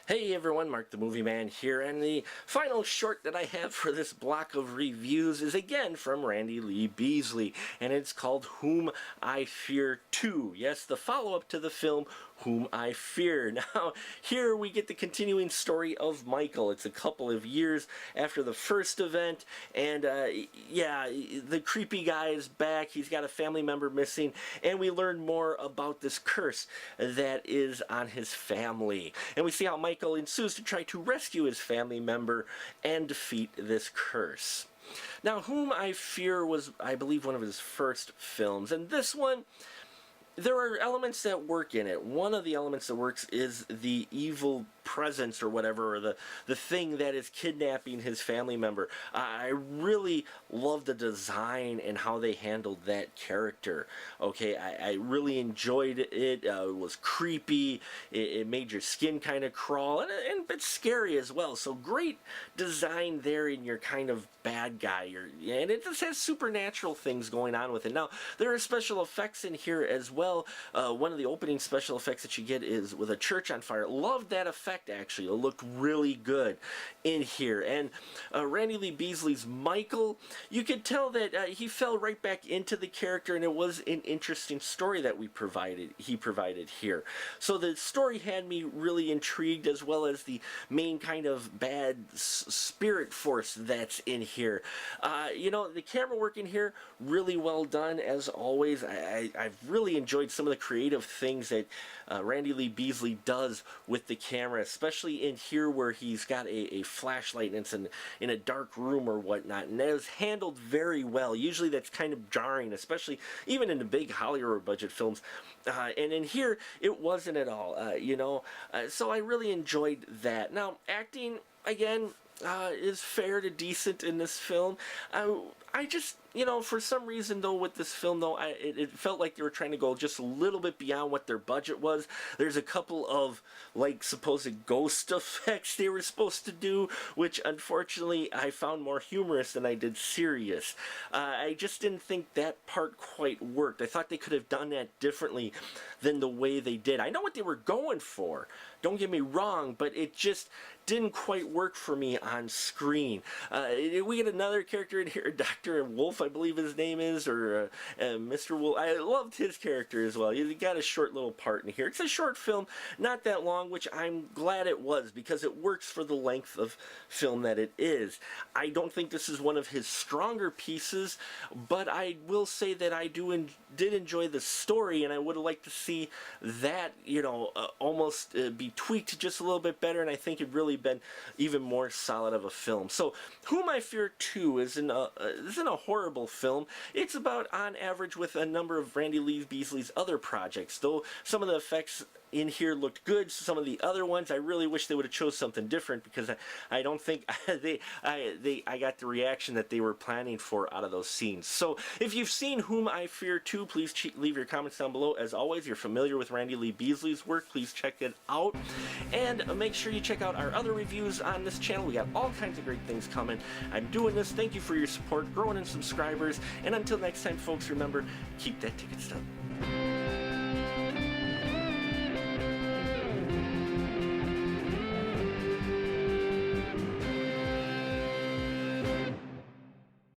Hey everyone, Mark the Movie Man here, and the final short that I have for this block of reviews is again from Randy Lee Beasley, and it's called Whom I Fear 2. Yes, the follow-up to the film Whom I Fear. Now, here we get the continuing story of Michael. It's a couple of years after the first event, and yeah, the creepy guy is back. He's got a family member missing, and we learn more about this curse that is on his family. And we see how Michael ensues to try to rescue his family member and defeat this curse. Now, Whom I Fear was, I believe, one of his first films, and this one, there are elements that work in it. One of the elements that works is the evil presence or whatever, or the thing that is kidnapping his family member. I really love the design and how they handled that character. Okay, I really enjoyed it. It was creepy. It made your skin kind of crawl, and a bit scary as well. So great design there in your kind of bad guy. And it just has supernatural things going on with it. Now, there are special effects in here as well. One of the opening special effects that you get is with a church on fire. Loved that effect, actually. It looked really good in here. And Randy Lee Beasley's Michael, you could tell that he fell right back into the character, and it was an interesting story that he provided here. So the story had me really intrigued, as well as the main kind of bad spirit force that's in here. You know, the camera work in here, really well done, as always. I've really enjoyed some of the creative things that Randy Lee Beasley does with the camera, especially in here where he's got a flashlight and it's in a dark room or whatnot, and that is handled very well. Usually that's kind of jarring, especially even in the big Hollywood budget films, and in here it wasn't at all, you know, so I really enjoyed that. Now, acting, again, is fair to decent in this film. I just, you know, for some reason though with this film though, it felt like they were trying to go just a little bit beyond what their budget was. There's a couple of like supposed ghost effects they were supposed to do, which unfortunately I found more humorous than I did serious. I just didn't think that part quite worked. I thought they could have done that differently than the way they did. I know what they were going for, don't get me wrong, but it just didn't quite work for me on screen. We get another character in here, Dr. Wolf, I believe his name is, or Mr. Wolf. I loved his character as well. He got a short little part in here. It's a short film, not that long, which I'm glad it was, because it works for the length of film that it is. I don't think this is one of his stronger pieces, but I will say that I did enjoy the story, and I would have liked to see that, you know, almost be tweaked just a little bit better, and I think it really been even more solid of a film. So Whom I Fear 2 isn't a horrible film. It's about on average with a number of Randy Lee Beasley's other projects, though some of the effects in here looked good. Some of the other ones I really wish they would have chose something different, because I don't think I got the reaction that they were planning for out of those scenes. So if you've seen Whom I Fear 2, please leave your comments down below. As always, you're familiar with Randy Lee Beasley's work, please check it out, and make sure you check out our other reviews on this channel. We got all kinds of great things coming. I'm doing this. Thank you for your support, growing in subscribers, and until next time, folks, remember, keep that ticket stub.